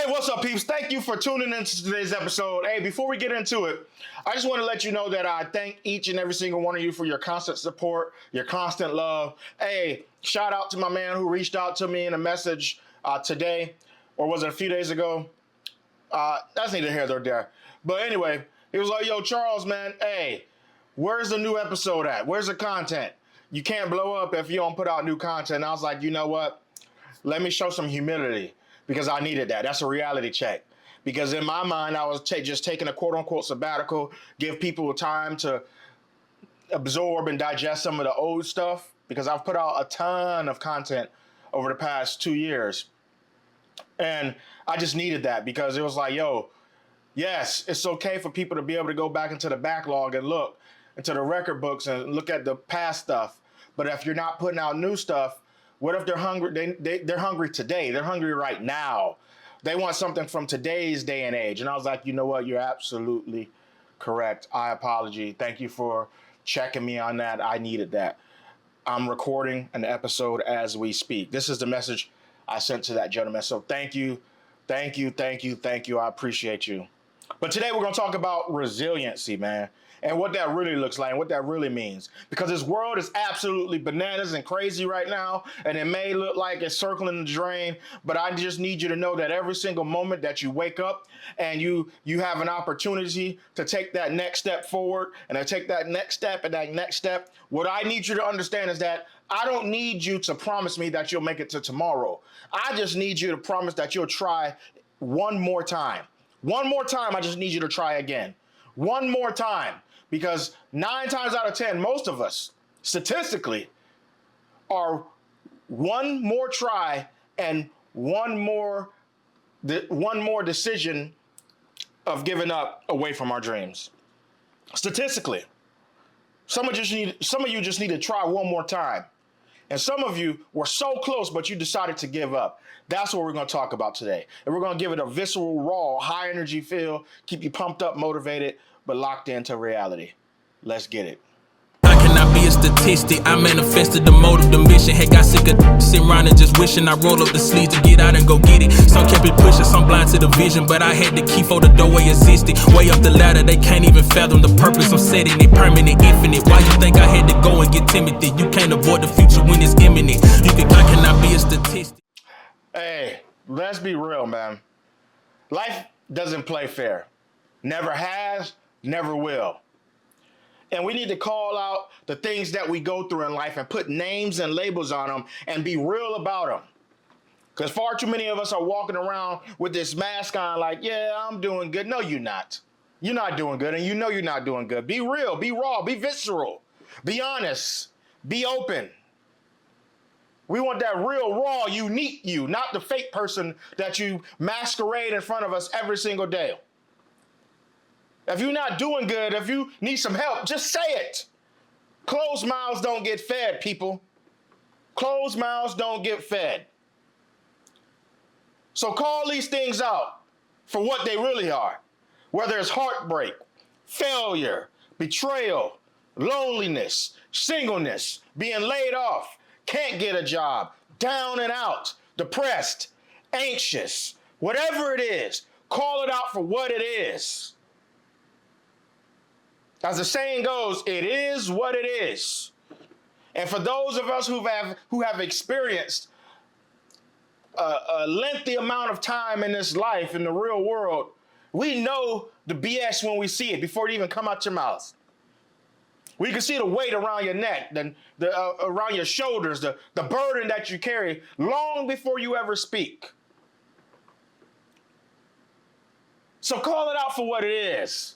Hey, what's up, peeps? Thank you for tuning into today's episode. Hey, before we get into it, I just want to let you know that I thank each and every single one of you for your constant support, your constant love. Hey, shout out to my man who reached out to me in a message today, or was it a few days ago? That's neither here nor there. But anyway, he was like, yo, Charles, man, hey, where's the new episode at? Where's the content? You can't blow up if you don't put out new content. And I was like, you know what? Let me show some humility. Because I needed that. That's a reality check. Because in my mind, I was just taking a quote-unquote sabbatical, give people time to absorb and digest some of the old stuff. Because I've put out a ton of content over the past 2 years. And I just needed that because it was like, yo, yes, it's okay for people to be able to go back into the backlog and look into the record books and look at the past stuff. But if you're not putting out new stuff, what if they're hungry? They're hungry today. They're hungry right now. They want something from today's day and age. And I was like, you know what? You're absolutely correct. I apologize. Thank you for checking me on that. I needed that. I'm recording an episode as we speak. This is the message I sent to that gentleman. So thank you. Thank you. Thank you. Thank you. I appreciate you. But today we're going to talk about resiliency, man. And what that really looks like and what that really means. Because this world is absolutely bananas and crazy right now. And it may look like it's circling the drain. But I just need you to know that every single moment that you wake up and you have an opportunity to take that next step forward and to take that next step and that next step. What I need you to understand is that I don't need you to promise me that you'll make it to tomorrow. I just need you to promise that you'll try one more time. One more time, I just need you to try again. One more time. Because 9 times out of 10, most of us, statistically, are one more try and one more decision of giving up away from our dreams. Statistically, some of you just need to try one more time. And some of you were so close, but you decided to give up. That's what we're going to talk about today. And we're going to give it a visceral, raw, high energy feel, keep you pumped up, motivated, but locked into reality. Let's get it. I cannot be a statistic. I manifested the motive, the mission. Heck, got sick of sitting around and just wishing I roll up the sleeves to get out and go get it. Some kept it pushing, some blind to the vision, but I had the key for the doorway existed. Way up the ladder, they can't even fathom the purpose I'm setting it. Permanent, infinite. Why you think I had to go and get timid? You can't avoid the future when it's imminent. I cannot be a statistic. Hey, let's be real, man. Life doesn't play fair. Never has, never will. And we need to call out the things that we go through in life and put names and labels on them and be real about them. Because far too many of us are walking around with this mask on like, yeah, I'm doing good. No, you're not. You're not doing good, and you know you're not doing good. Be real, be raw, be visceral, be honest, be open. We want that real, raw, unique you, not the fake person that you masquerade in front of us every single day. If you're not doing good, if you need some help, just say it. Closed mouths don't get fed, people. Closed mouths don't get fed. So call these things out for what they really are. Whether it's heartbreak, failure, betrayal, loneliness, singleness, being laid off, can't get a job, down and out, depressed, anxious, whatever it is, call it out for what it is. As the saying goes, it is what it is. And for those of us who have experienced a lengthy amount of time in this life, in the real world, we know the BS when we see it before it even come out your mouth. We can see the weight around your neck, around your shoulders, the burden that you carry long before you ever speak. So call it out for what it is.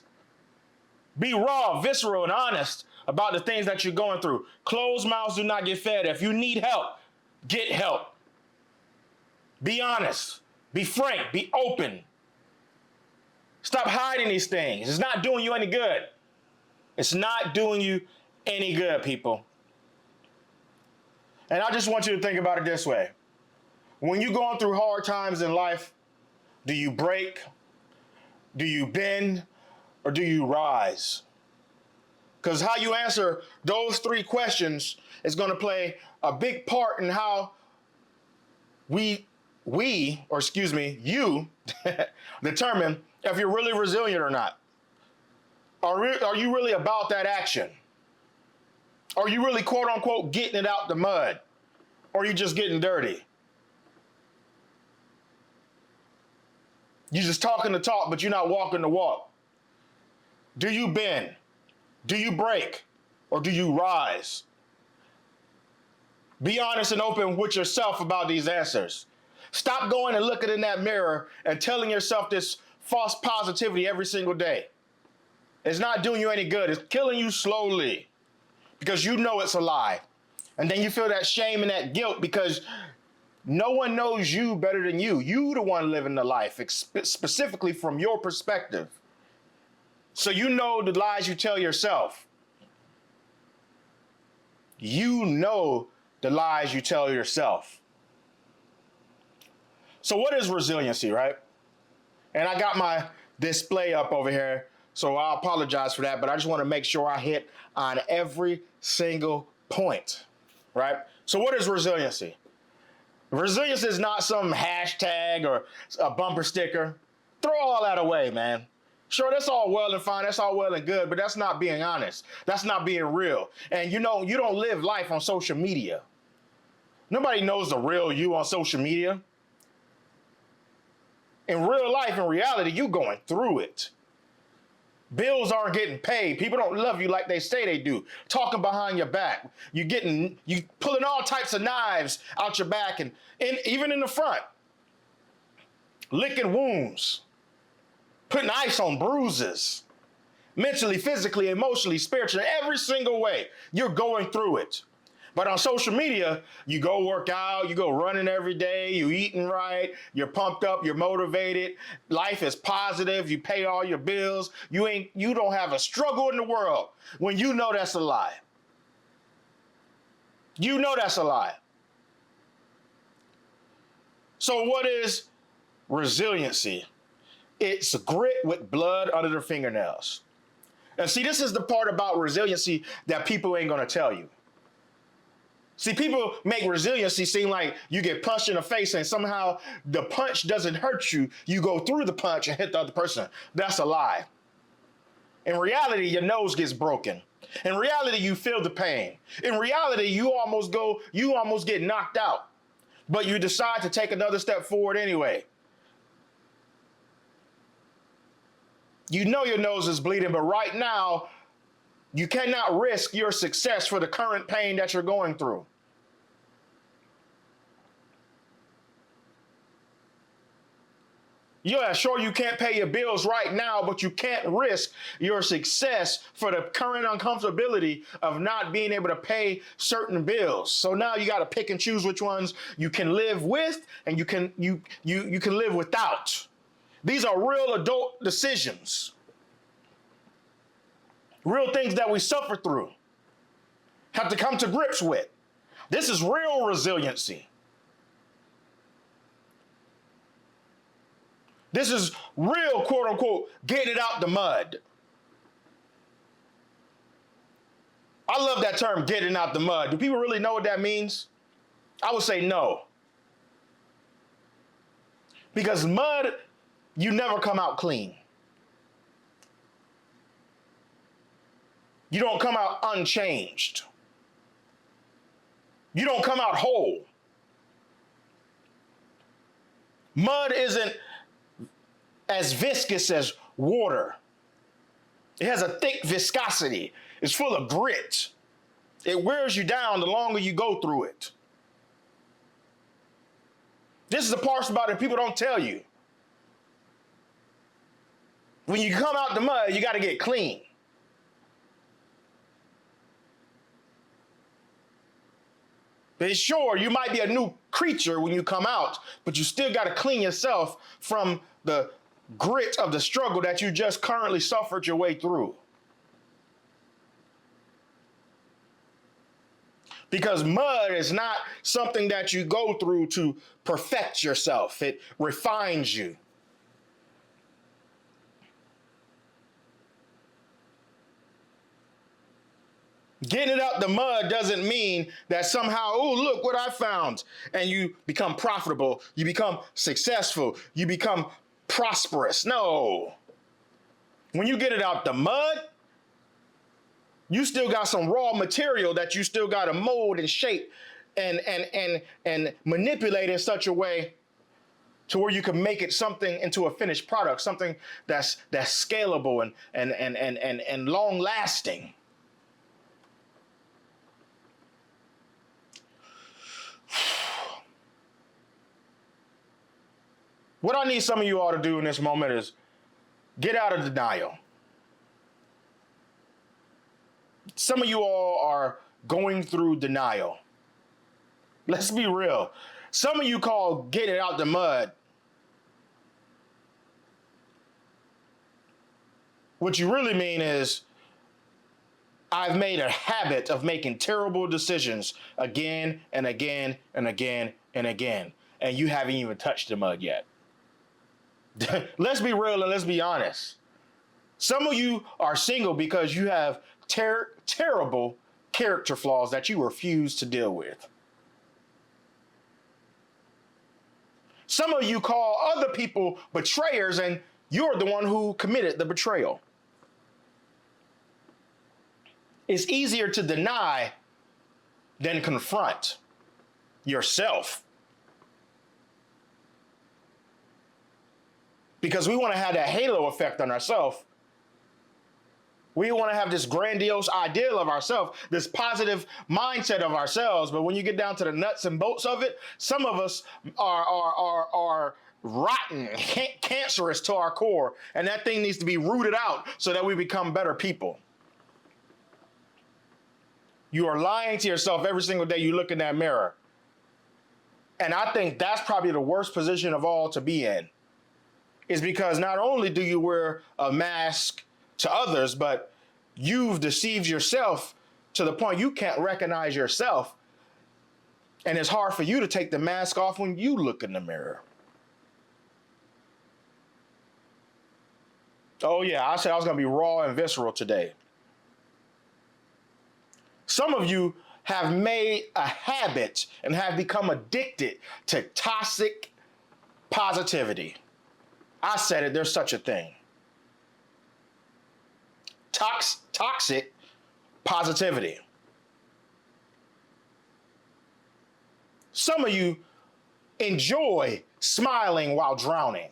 Be raw, visceral, and honest about the things that you're going through. Closed mouths do not get fed. If you need help, get help. Be honest. Be frank. Be open. Stop hiding these things. It's not doing you any good. It's not doing you any good, people. And I just want you to think about it this way. When you're going through hard times in life, do you break? Do you bend? Or do you rise? Because how you answer those 3 questions is going to play a big part in how we you determine if you're really resilient or not. Are you really about that action? Are you really, quote unquote, getting it out the mud? Or are you just getting dirty? You're just talking the talk, but you're not walking the walk. Do you bend? Do you break? Or do you rise? Be honest and open with yourself about these answers. Stop going and looking in that mirror and telling yourself this false positivity every single day. It's not doing you any good. It's killing you slowly because you know it's a lie. And then you feel that shame and that guilt because no one knows you better than you. You the one living the life, specifically from your perspective. So you know the lies you tell yourself. You know the lies you tell yourself. So what is resiliency, right? And I got my display up over here, so I apologize for that, but I just want to make sure I hit on every single point, right? So what is resiliency? Resilience is not some hashtag or a bumper sticker. Throw all that away, man. Sure, that's all well and fine, that's all well and good, but that's not being honest. That's not being real. And you know, you don't live life on social media. Nobody knows the real you on social media. In real life, in reality, you going through it. Bills aren't getting paid. People don't love you like they say they do. Talking behind your back. You pulling all types of knives out your back and even in the front. Licking wounds. Putting ice on bruises. Mentally, physically, emotionally, spiritually, every single way. You're going through it. But on social media, you go work out, you go running every day, you eating right, you're pumped up, you're motivated, life is positive, you pay all your bills, you don't have a struggle in the world when you know that's a lie. You know that's a lie. So what is resiliency? It's grit with blood under their fingernails. And see, this is the part about resiliency that people ain't gonna tell you. See, people make resiliency seem like you get punched in the face and somehow the punch doesn't hurt you. You go through the punch and hit the other person. That's a lie. In reality, your nose gets broken. In reality, you feel the pain. In reality, you almost get knocked out. But you decide to take another step forward anyway. You know your nose is bleeding, but right now, you cannot risk your success for the current pain that you're going through. Yeah, sure, you can't pay your bills right now, but you can't risk your success for the current uncomfortability of not being able to pay certain bills. So now you got to pick and choose which ones you can live with and you can live without. These are real adult decisions. Real things that we suffer through, have to come to grips with. This is real resiliency. This is real, quote unquote, getting it out the mud. I love that term, getting out the mud. Do people really know what that means? I would say no. Because mud, you never come out clean. You don't come out unchanged. You don't come out whole. Mud isn't as viscous as water. It has a thick viscosity. It's full of grit. It wears you down the longer you go through it. This is the part about it people don't tell you. When you come out the mud, you got to get clean. But sure, you might be a new creature when you come out, but you still got to clean yourself from the grit of the struggle that you just currently suffered your way through. Because mud is not something that you go through to perfect yourself. It refines you. Getting it out the mud doesn't mean that somehow, oh, look what I found. And you become profitable, you become successful, you become prosperous. No. When you get it out the mud, you still got some raw material that you still got to mold and shape and manipulate in such a way to where you can make it something into a finished product, something that's scalable and long lasting. What I need some of you all to do in this moment is get out of denial. Some of you all are going through denial. Let's be real. Some of you call get it out the mud. What you really mean is, I've made a habit of making terrible decisions again and again and again and again, and you haven't even touched the mud yet. Let's be real and let's be honest. Some of you are single because you have terrible character flaws that you refuse to deal with. Some of you call other people betrayers, and you're the one who committed the betrayal. It's easier to deny than confront yourself. Because we want to have that halo effect on ourselves. We want to have this grandiose ideal of ourselves, this positive mindset of ourselves. But when you get down to the nuts and bolts of it, some of us are rotten, cancerous to our core. And that thing needs to be rooted out so that we become better people. You are lying to yourself every single day you look in that mirror. And I think that's probably the worst position of all to be in. Is because not only do you wear a mask to others, but you've deceived yourself to the point you can't recognize yourself. And it's hard for you to take the mask off when you look in the mirror. Oh yeah, I said I was gonna be raw and visceral today. Some of you have made a habit and have become addicted to toxic positivity. I said it, there's such a thing. Toxic positivity. Some of you enjoy smiling while drowning.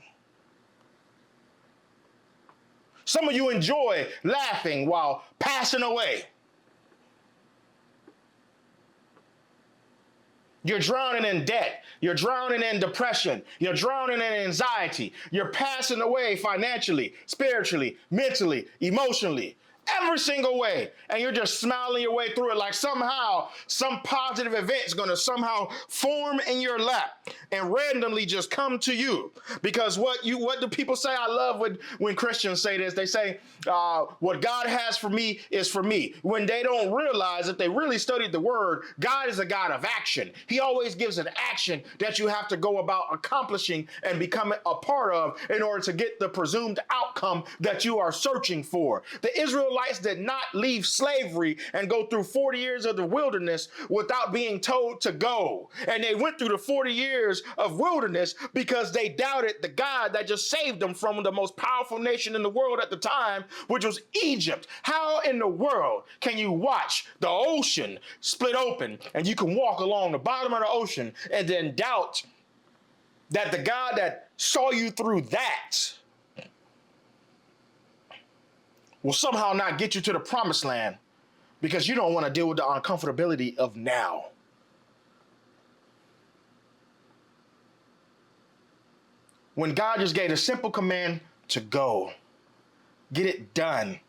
Some of you enjoy laughing while passing away. You're drowning in debt. You're drowning in depression. You're drowning in anxiety. You're passing away financially, spiritually, mentally, emotionally, every single way. And you're just smiling your way through it like somehow some positive event's going to somehow form in your lap and randomly just come to you. Because what do people say? I love when Christians say this. They say, what God has for me is for me. When they don't realize, if they really studied the word, God is a God of action. He always gives an action that you have to go about accomplishing and becoming a part of in order to get the presumed outcome that you are searching for. The Israelites did not leave slavery and go through 40 years of the wilderness without being told to go. And they went through the 40 years of wilderness because they doubted the God that just saved them from the most powerful nation in the world at the time, which was Egypt. How in the world can you watch the ocean split open and you can walk along the bottom of the ocean and then doubt that the God that saw you through that will somehow not get you to the promised land because you don't want to deal with the uncomfortability of now? When God just gave a simple command to go, get it done.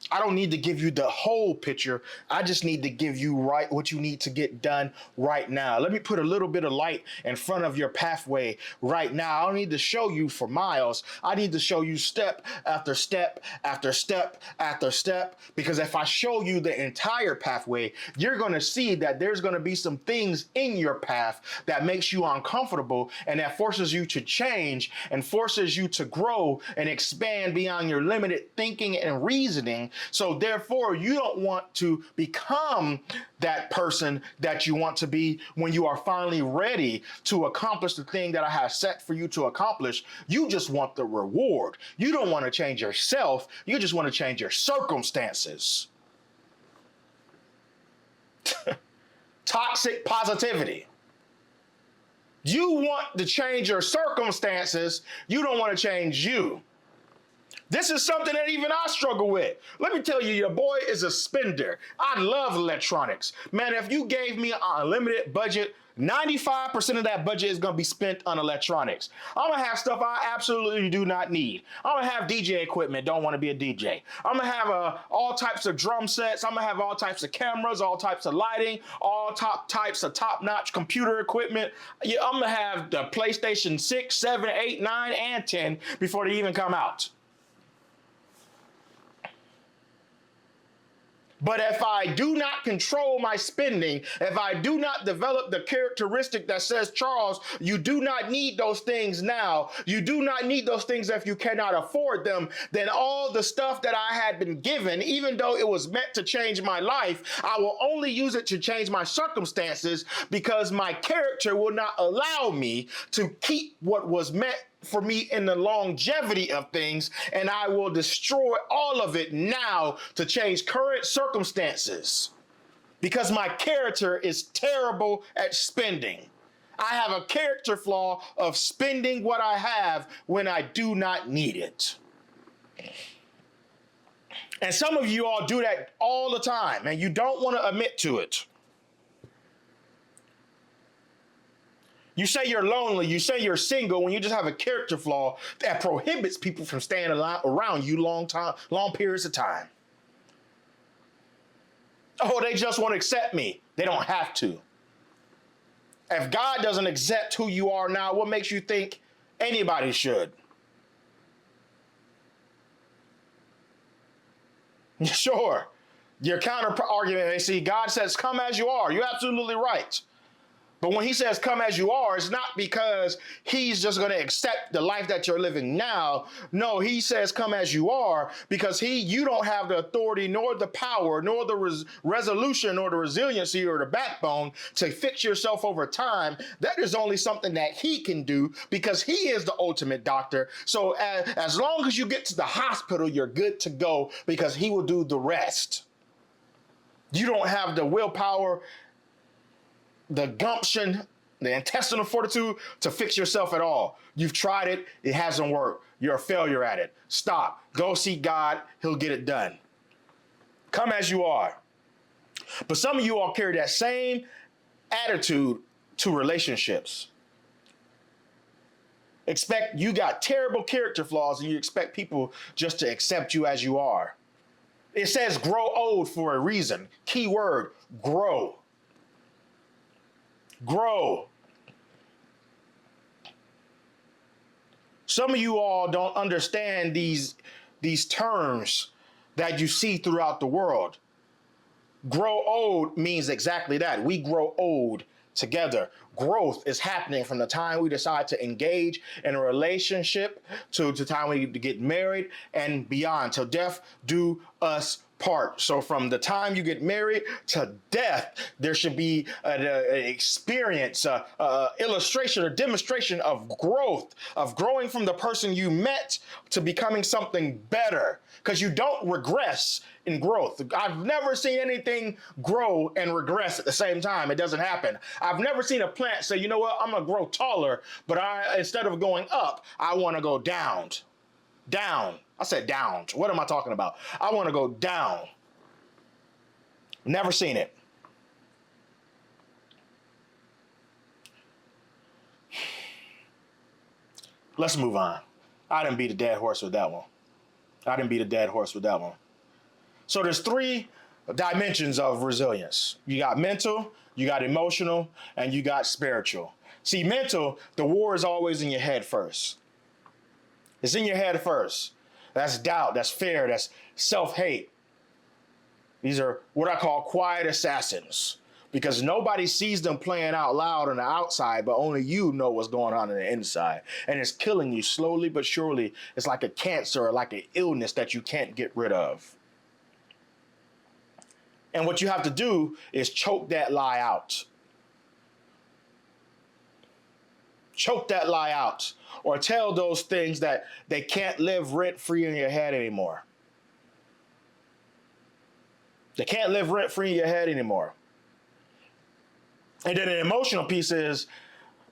I don't need to give you the whole picture. I just need to give you right what you need to get done right now. Let me put a little bit of light in front of your pathway right now. I don't need to show you for miles. I need to show you step after step after step after step, because if I show you the entire pathway, you're going to see that there's going to be some things in your path that makes you uncomfortable and that forces you to change and forces you to grow and expand beyond your limited thinking and reasoning So therefore, you don't want to become that person that you want to be when you are finally ready to accomplish the thing that I have set for you to accomplish. You just want the reward. You don't want to change yourself. You just want to change your circumstances. Toxic positivity. You want to change your circumstances. You don't want to change you. This is something that even I struggle with. Let me tell you, your boy is a spender. I love electronics. Man, if you gave me an unlimited budget, 95% of that budget is going to be spent on electronics. I'm going to have stuff I absolutely do not need. I'm going to have DJ equipment, don't want to be a DJ. I'm going to have all types of drum sets. I'm going to have all types of cameras, all types of lighting, all types of top-notch computer equipment. Yeah, I'm going to have the PlayStation 6, 7, 8, 9, and 10 before they even come out. But if I do not control my spending, if I do not develop the characteristic that says, Charles, you do not need those things now, you do not need those things if you cannot afford them, then all the stuff that I had been given, even though it was meant to change my life, I will only use it to change my circumstances because my character will not allow me to keep what was meant for me in the longevity of things, and I will destroy all of it now to change current circumstances because my character is terrible at spending. I have a character flaw of spending what I have when I do not need it. And some of you all do that all the time, and you don't want to admit to it. You say you're lonely, you say you're single when you just have a character flaw that prohibits people from staying around you long periods of time. Oh, they just won't accept me. They don't have to. If God doesn't accept who you are now, what makes you think anybody should? Sure, your counter argument, they see God says, come as you are. You're absolutely right. But when he says come as you are, it's not because he's just going to accept the life that you're living now. No, he says come as you are because you don't have the authority nor the power nor the resolution nor the resiliency or the backbone to fix yourself over time. That is only something that he can do because he is the ultimate doctor. So as long as you get to the hospital, you're good to go because he will do the rest. You don't have the willpower, the gumption, the intestinal fortitude to fix yourself at all. You've tried it. It hasn't worked. You're a failure at it. Stop. Go seek God. He'll get it done. Come as you are. But some of you all carry that same attitude to relationships. You got terrible character flaws and you expect people just to accept you as you are. It says grow old for a reason. Key word, grow. Grow. Some of you all don't understand these terms that you see throughout the world. Grow old means exactly that. We grow old together. Growth is happening from the time we decide to engage in a relationship to the time we get married and beyond, till death do us part. So from the time you get married to death, there should be an experience, illustration or demonstration of growth, of growing from the person you met to becoming something better, because you don't regress in growth. I've never seen anything grow and regress at the same time. It doesn't happen. I've never seen a plant say, you know what, I'm gonna grow taller, but instead of going up, I wanna go down. Down. I said down. What am I talking about? I want to go down. Never seen it. Let's move on. I didn't beat a dead horse with that one. So there's 3 dimensions of resilience. You got mental, you got emotional, and you got spiritual. See, mental, the war is always in your head first. It's in your head first. That's doubt, that's fear, that's self-hate. These are what I call quiet assassins, because nobody sees them playing out loud on the outside, but only you know what's going on the inside. And it's killing you slowly but surely. It's like a cancer or like an illness that you can't get rid of. And what you have to do is choke that lie out. Choke that lie out, or tell those things that they can't live rent-free in your head anymore. They can't live rent-free in your head anymore. And then an emotional piece is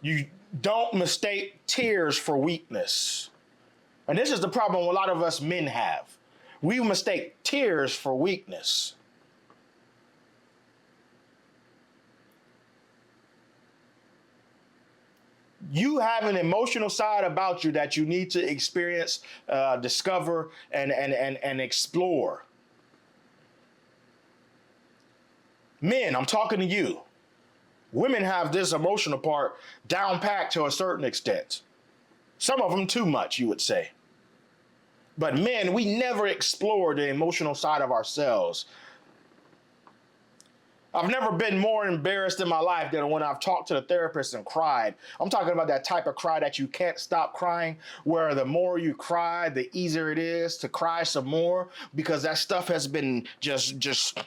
you don't mistake tears for weakness. And this is the problem a lot of us men have. We mistake tears for weakness. You have an emotional side about you that you need to experience, discover, and explore. Men, I'm talking to you. Women have this emotional part down packed to a certain extent. Some of them too much, you would say. But men, we never explore the emotional side of ourselves. I've never been more embarrassed in my life than when I've talked to the therapist and cried. I'm talking about that type of cry that you can't stop crying, where the more you cry, the easier it is to cry some more, because that stuff has been just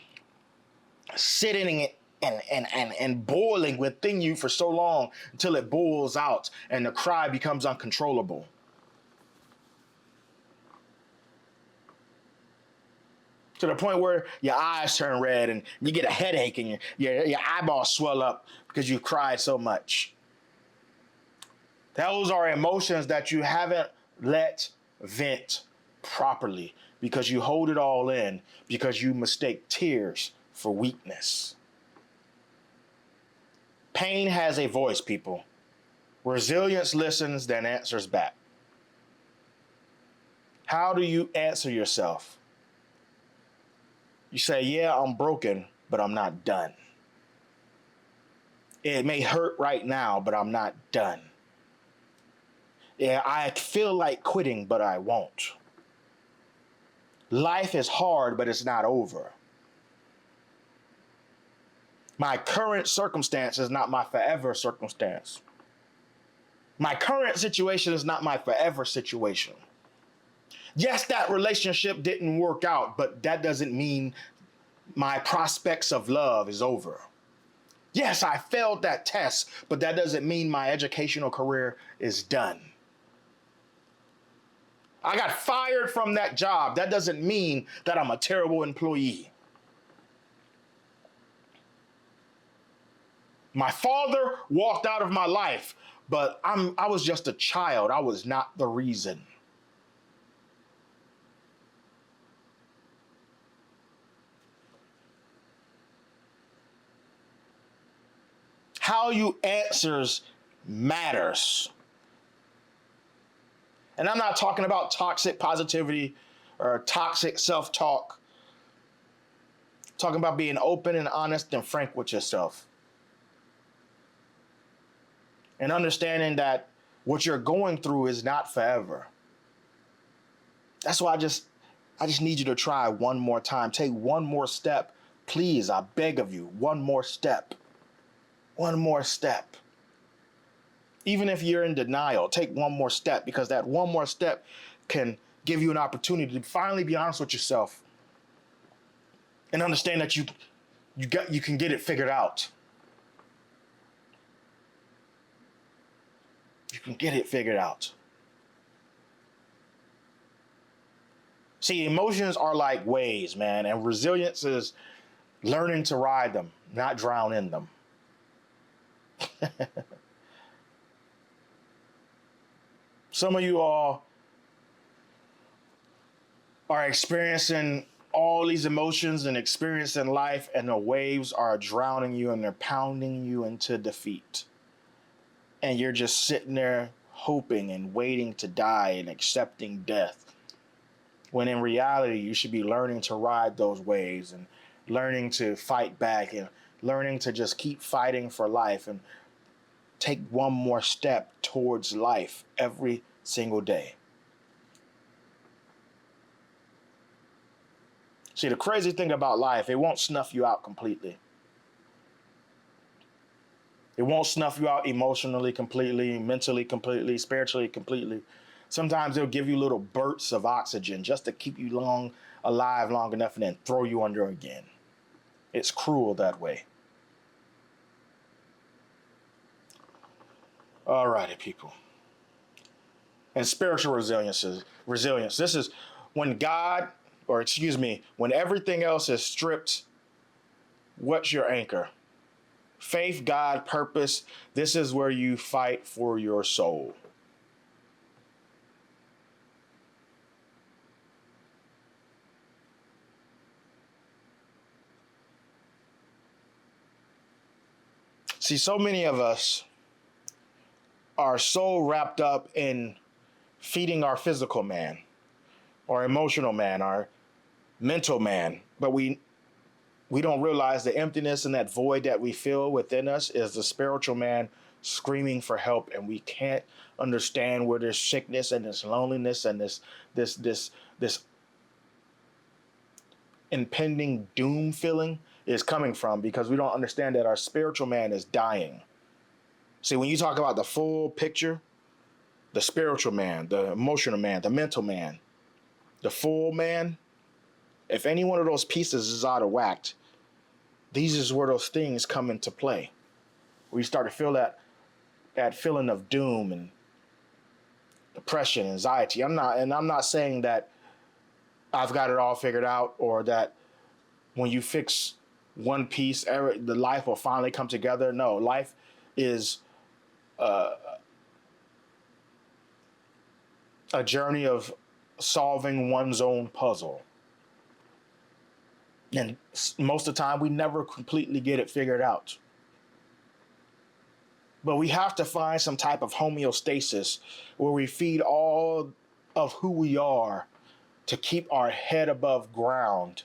sitting and boiling within you for so long until it boils out and the cry becomes uncontrollable. To the point where your eyes turn red and you get a headache and your eyeballs swell up because you cried so much. Those are emotions that you haven't let vent properly because you hold it all in, because you mistake tears for weakness. Pain has a voice, people. Resilience listens, then answers back. How do you answer yourself? You say, yeah, I'm broken, but I'm not done. It may hurt right now, but I'm not done. Yeah, I feel like quitting, but I won't. Life is hard, but it's not over. My current circumstance is not my forever circumstance. My current situation is not my forever situation. Yes, that relationship didn't work out, but that doesn't mean my prospects of love is over. Yes, I failed that test, but that doesn't mean my educational career is done. I got fired from that job. That doesn't mean that I'm a terrible employee. My father walked out of my life, but I was just a child. I was not the reason. How you answers matters. And I'm not talking about toxic positivity or toxic self-talk. I'm talking about being open and honest and frank with yourself. And understanding that what you're going through is not forever. That's why I just need you to try one more time. Take one more step. Please, I beg of you, one more step. One more step. Even if you're in denial, take one more step, because that one more step can give you an opportunity to finally be honest with yourself and understand that you can get it figured out. You can get it figured out. See, emotions are like waves, man, and resilience is learning to ride them, not drown in them. Some of you all are experiencing all these emotions and experiencing life, and the waves are drowning you and they're pounding you into defeat. And you're just sitting there hoping and waiting to die and accepting death. When in reality, you should be learning to ride those waves and learning to fight back and learning to just keep fighting for life and take one more step towards life every single day. See, the crazy thing about life, it won't snuff you out completely. It won't snuff you out emotionally completely, mentally completely, spiritually completely. Sometimes it'll give you little bursts of oxygen just to keep you alive long enough and then throw you under again. It's cruel that way. All righty, people. And spiritual resilience. This is when when everything else is stripped, what's your anchor? Faith, God, purpose. This is where you fight for your soul. See, so many of us are so wrapped up in feeding our physical man, our emotional man, our mental man, but we don't realize the emptiness and that void that we feel within us is the spiritual man screaming for help, and we can't understand where this sickness and this loneliness and this impending doom feeling is coming from, because we don't understand that our spiritual man is dying. See, when you talk about the full picture, the spiritual man, the emotional man, the mental man, the full man, if any one of those pieces is out of whack, these is where those things come into play. We start to feel that feeling of doom and depression, anxiety. I'm not saying that I've got it all figured out, or that when you fix one piece, the life will finally come together. No, life is a journey of solving one's own puzzle. And most of the time, we never completely get it figured out. But we have to find some type of homeostasis where we feed all of who we are to keep our head above ground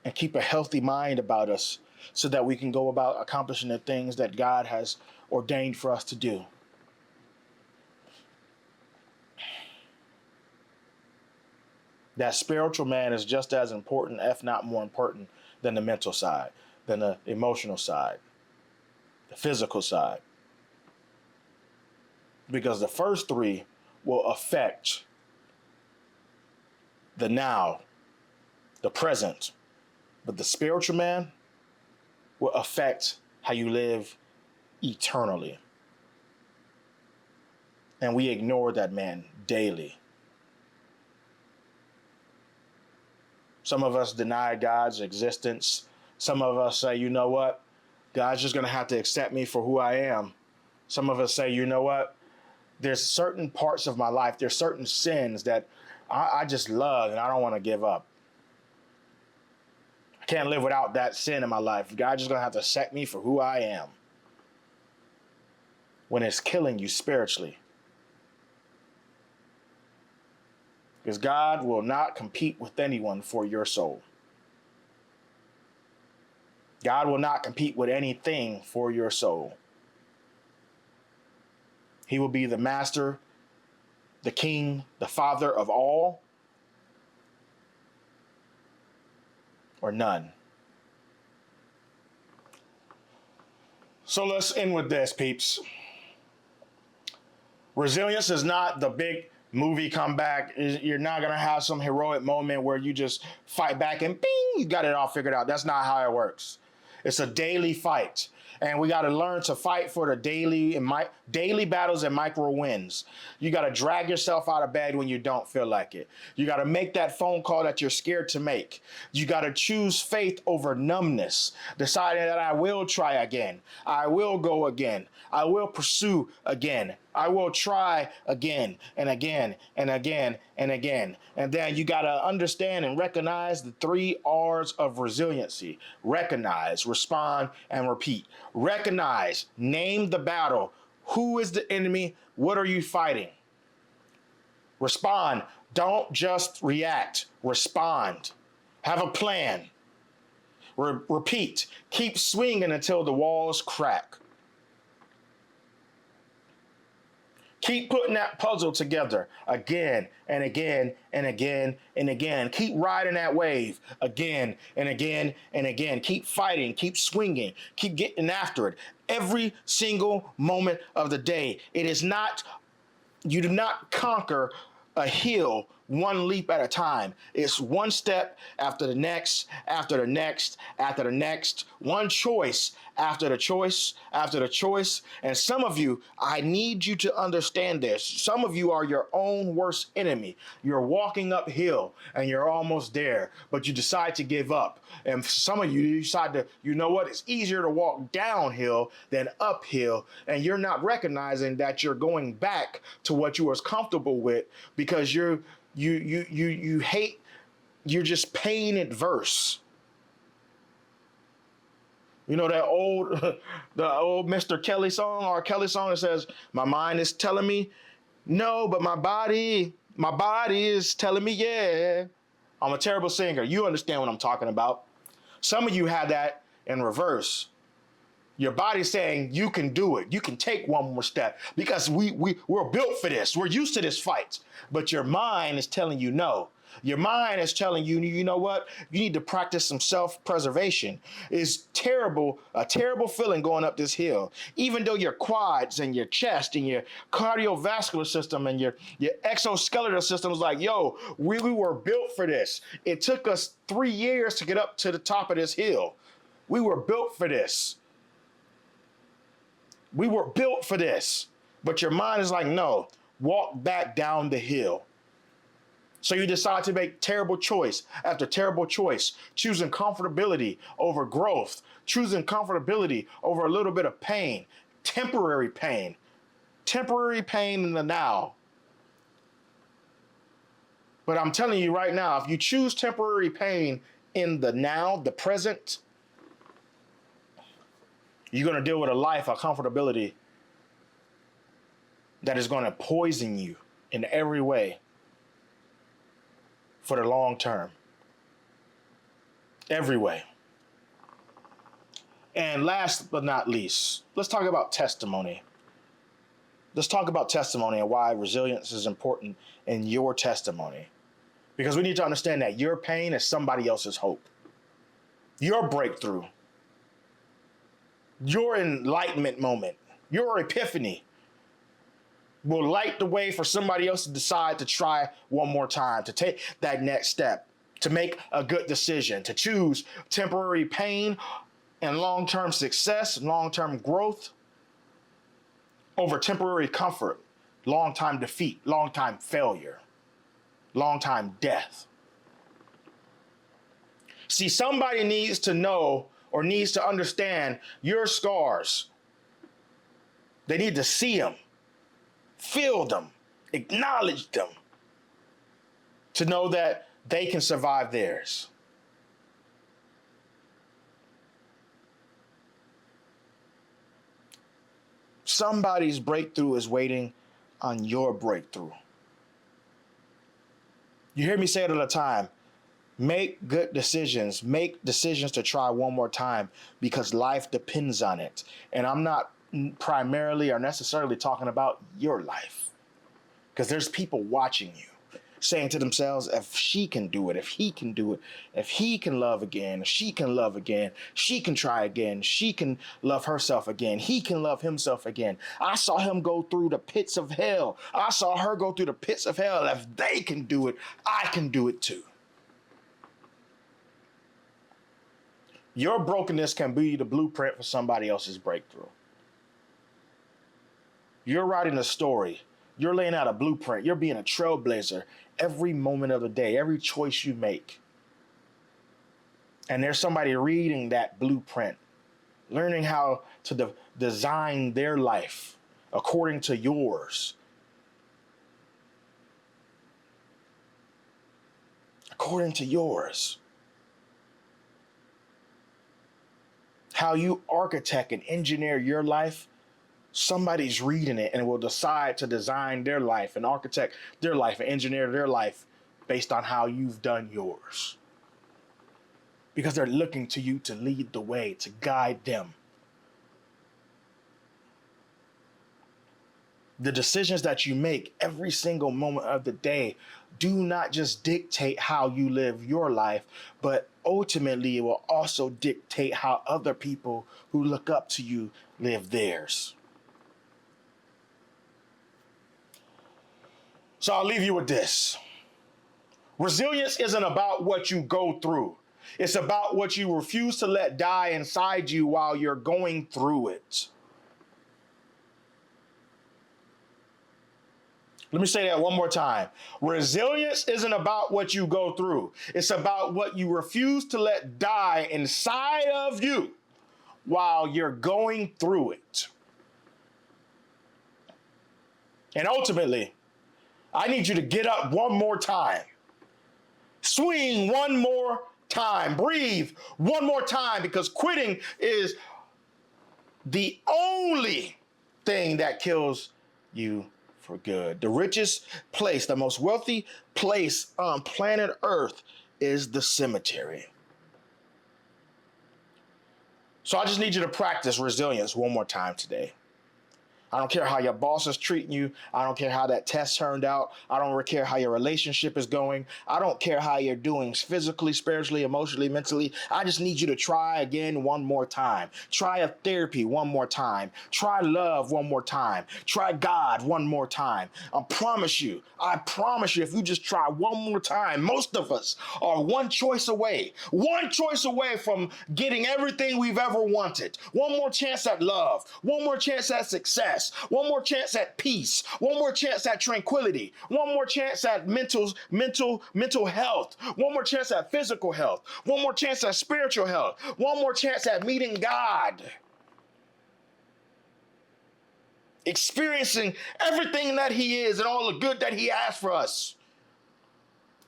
and keep a healthy mind about us, so that we can go about accomplishing the things that God has ordained for us to do. That spiritual man is just as important, if not more important, than the mental side, than the emotional side, the physical side. Because the first three will affect the now, the present. But the spiritual man will affect how you live eternally. And we ignore that man daily. Some of us deny God's existence. Some of us say, you know what? God's just going to have to accept me for who I am. Some of us say, you know what? There's certain parts of my life, there's certain sins that I just love and I don't want to give up. I can't live without that sin in my life. God's just going to have to accept me for who I am, when it's killing you spiritually. Because God will not compete with anyone for your soul. God will not compete with anything for your soul. He will be the master, the king, the father of all, or none. So let's end with this, peeps. Resilience is not the big movie comeback. You're not going to have some heroic moment where you just fight back and bing, you got it all figured out. That's not how it works. It's a daily fight. And we got to learn to fight for the daily battles and micro wins. You got to drag yourself out of bed when you don't feel like it. You got to make that phone call that you're scared to make. You got to choose faith over numbness, deciding that I will try again. I will go again. I will pursue again. I will try again and again and again and again. And then you got to understand and recognize the 3 R's of resiliency. Recognize, respond, and repeat. Recognize, name the battle. Who is the enemy? What are you fighting? Respond. Don't just react. Respond. Have a plan. Repeat. Keep swinging until the walls crack. Keep putting that puzzle together again and again and again and again. Keep riding that wave again and again and again. Keep fighting, keep swinging, keep getting after it every single moment of the day. You do not conquer a hill one leap at a time. It's one step after the next, after the next, after the next, one choice after the choice, after the choice. And some of you, I need you to understand this. Some of you are your own worst enemy. You're walking uphill and you're almost there, but you decide to give up. And some of you decide to, you know what, it's easier to walk downhill than uphill. And you're not recognizing that you're going back to what you was comfortable with because you hate, you're just pain adverse. You know that old, the old Mr. Kelly song, R. Kelly song that says, my mind is telling me no, but my body is telling me yeah. I'm a terrible singer. You understand what I'm talking about. Some of you have that in reverse. Your body's saying you can do it. You can take one more step because we're built for this. We're used to this fight. But your mind is telling you no. Your mind is telling you, you know what? You need to practice some self-preservation. It's terrible, a terrible feeling going up this hill. Even though your quads and your chest and your cardiovascular system and your exoskeletal system is like, yo, we were built for this. It took us 3 years to get up to the top of this hill. We were built for this. We were built for this. But your mind is like, no, walk back down the hill. So you decide to make terrible choice after terrible choice, choosing comfortability over growth, choosing comfortability over a little bit of pain, temporary pain in the now. But I'm telling you right now, if you choose temporary pain in the now, the present, you're going to deal with a life of comfortability that is going to poison you in every way for the long term. Every way. And last but not least, let's talk about testimony. Let's talk about testimony and why resilience is important in your testimony. Because we need to understand that your pain is somebody else's hope. Your breakthrough, your enlightenment moment, your epiphany will light the way for somebody else to decide to try one more time, to take that next step, to make a good decision, to choose temporary pain and long-term success, long-term growth over temporary comfort, long-time defeat, long-time failure, long-time death. See, somebody needs to know or needs to understand your scars. They need to see them, feel them, acknowledge them, to know that they can survive theirs. Somebody's breakthrough is waiting on your breakthrough. You hear me say it all the time. Make good decisions. Make decisions to try one more time because life depends on it. And I'm not primarily or necessarily talking about your life, because there's people watching you saying to themselves, if she can do it, if he can do it, if he can love again, if she can love again, she can try again, she can love herself again, he can love himself again. I saw him go through the pits of hell. I saw her go through the pits of hell. If they can do it, I can do it too. Your brokenness can be the blueprint for somebody else's breakthrough. You're writing a story. You're laying out a blueprint. You're being a trailblazer every moment of the day, every choice you make. And there's somebody reading that blueprint, learning how to design their life according to yours. According to yours. How you architect and engineer your life, somebody's reading it and will decide to design their life and architect their life and engineer their life based on how you've done yours. Because they're looking to you to lead the way, to guide them. The decisions that you make every single moment of the day do not just dictate how you live your life, but ultimately it will also dictate how other people who look up to you live theirs. So I'll leave you with this. Resilience isn't about what you go through. It's about what you refuse to let die inside you while you're going through it. Let me say that one more time. Resilience isn't about what you go through. It's about what you refuse to let die inside of you while you're going through it. And ultimately, I need you to get up one more time. Swing one more time. Breathe one more time, because quitting is the only thing that kills you for good. The richest place, the most wealthy place on planet Earth is the cemetery. So I just need you to practice resilience one more time today. I don't care how your boss is treating you. I don't care how that test turned out. I don't care how your relationship is going. I don't care how you're doing physically, spiritually, emotionally, mentally. I just need you to try again one more time. Try a therapy one more time. Try love one more time. Try God one more time. I promise you, if you just try one more time, most of us are one choice away from getting everything we've ever wanted. One more chance at love. One more chance at success. One more chance at peace. One more chance at tranquility. One more chance at mental health. One more chance at physical health. One more chance at spiritual health. One more chance at meeting God. Experiencing everything that He is and all the good that He has for us.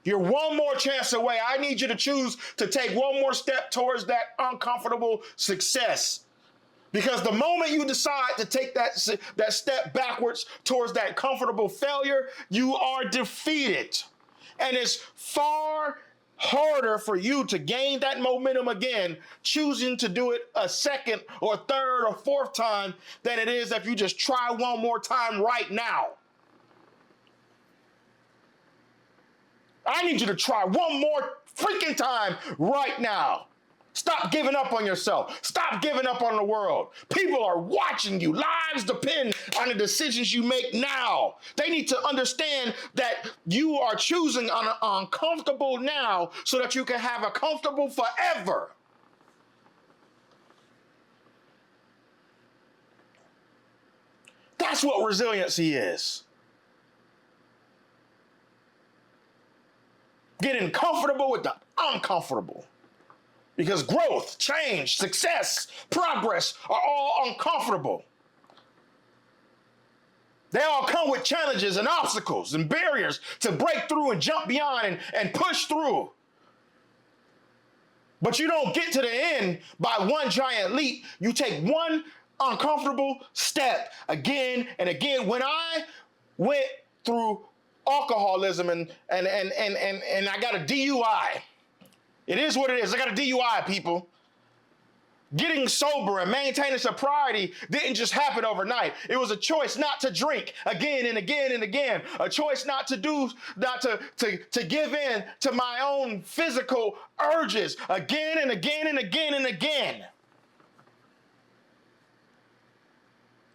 You're one more chance away. I need you to choose to take one more step towards that uncomfortable success. Because the moment you decide to take that step backwards towards that comfortable failure, you are defeated. And it's far harder for you to gain that momentum again, choosing to do it a second or third or fourth time, than it is if you just try one more time right now. I need you to try one more freaking time right now. Stop giving up on yourself. Stop giving up on the world. People are watching you. Lives depend on the decisions you make now. They need to understand that you are choosing on an uncomfortable now so that you can have a comfortable forever. That's what resiliency is. Getting comfortable with the uncomfortable. Because growth, change, success, progress are all uncomfortable. They all come with challenges and obstacles and barriers to break through and jump beyond and push through. But you don't get to the end by one giant leap. You take one uncomfortable step again and again. When I went through alcoholism and I got a DUI, it is what it is. I got a DUI, people. Getting sober and maintaining sobriety didn't just happen overnight. It was a choice not to drink again and again and again. A choice not to give in to my own physical urges again and again and again and again.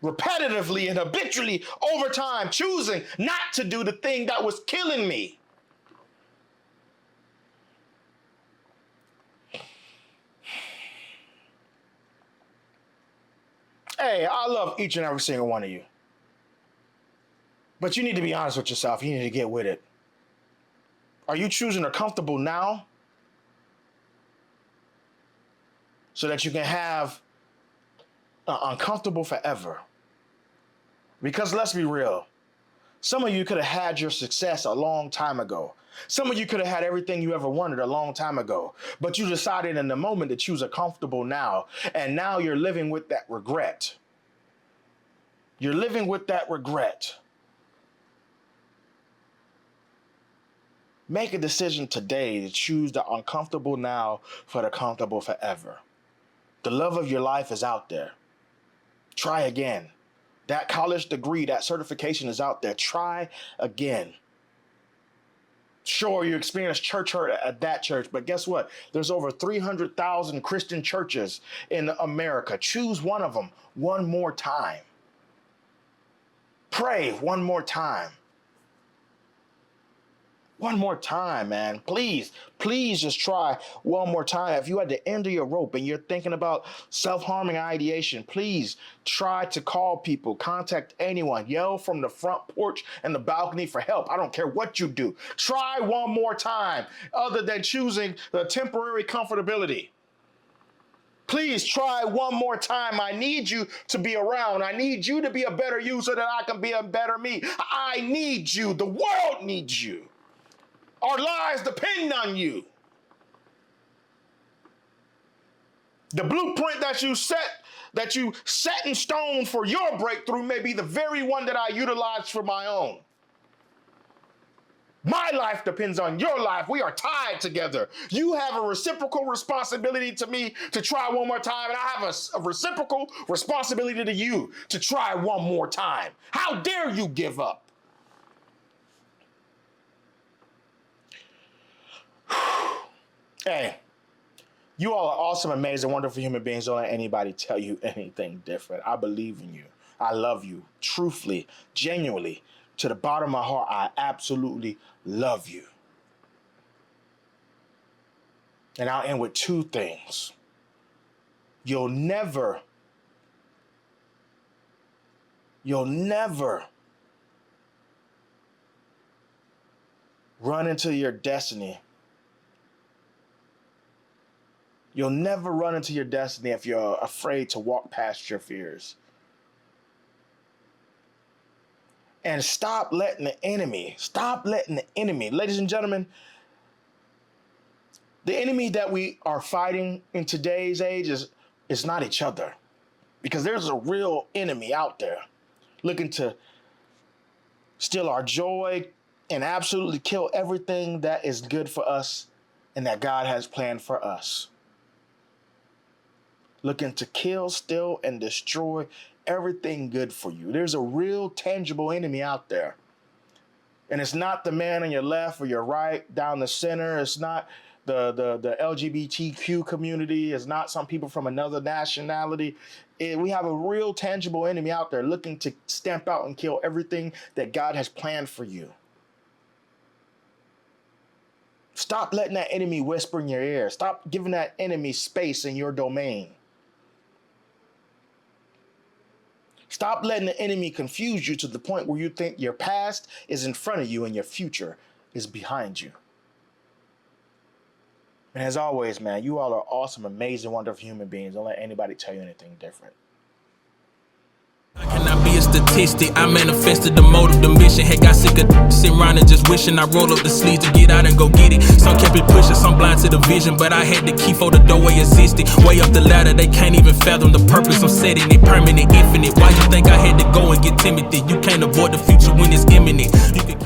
Repetitively and habitually over time, choosing not to do the thing that was killing me. Hey, I love each and every single one of you. But you need to be honest with yourself. You need to get with it. Are you choosing a comfortable now so that you can have uncomfortable forever? Because let's be real. Some of you could have had your success a long time ago. Some of you could have had everything you ever wanted a long time ago, but you decided in the moment to choose a comfortable now, and now you're living with that regret. You're living with that regret. Make a decision today to choose the uncomfortable now for the comfortable forever. The love of your life is out there. Try again. That college degree, that certification is out there. Try again. Sure, you experience church hurt at that church, but guess what? There's over 300,000 Christian churches in America. Choose one of them one more time. Pray one more time. One more time, man. Please just try one more time. If you're at the end of your rope and you're thinking about self-harming ideation, please try to call people, contact anyone, yell from the front porch and the balcony for help. I don't care what you do. Try one more time, other than choosing the temporary comfortability. Please try one more time. I need you to be around. I need you to be a better you so that I can be a better me. I need you. The world needs you. Our lives depend on you. The blueprint that you set in stone for your breakthrough may be the very one that I utilize for my own. My life depends on your life. We are tied together. You have a reciprocal responsibility to me to try one more time, and I have a reciprocal responsibility to you to try one more time. How dare you give up? Hey, you all are awesome, amazing, wonderful human beings. Don't let anybody tell you anything different. I believe in you. I love you. Truthfully, genuinely, to the bottom of my heart, I absolutely love you. And I'll end with two things. You'll never run into your destiny. You'll never run into your destiny if you're afraid to walk past your fears. And stop letting the enemy, ladies and gentlemen, the enemy that we are fighting in today's age is not each other. Because there's a real enemy out there looking to steal our joy and absolutely kill everything that is good for us and that God has planned for us. Looking to kill, steal, and destroy everything good for you. There's a real tangible enemy out there. And it's not the man on your left or your right, down the center. It's not the LGBTQ community. It's not some people from another nationality. We have a real tangible enemy out there looking to stamp out and kill everything that God has planned for you. Stop letting that enemy whisper in your ear. Stop giving that enemy space in your domain. Stop letting the enemy confuse you to the point where you think your past is in front of you and your future is behind you. And as always, man, you all are awesome, amazing, wonderful human beings. Don't let anybody tell you anything different. I cannot be a statistic. I manifested the motive, the mission. Had got sick of sitting around and just wishing I roll up the sleeves to get out and go get it. Some kept it pushing, some blind to the vision, but I had the key for the doorway existed. Way up the ladder, they can't even fathom the purpose. I'm setting it permanent, infinite. Why you think I had to go and get Timothy? You can't avoid the future when it's imminent. You can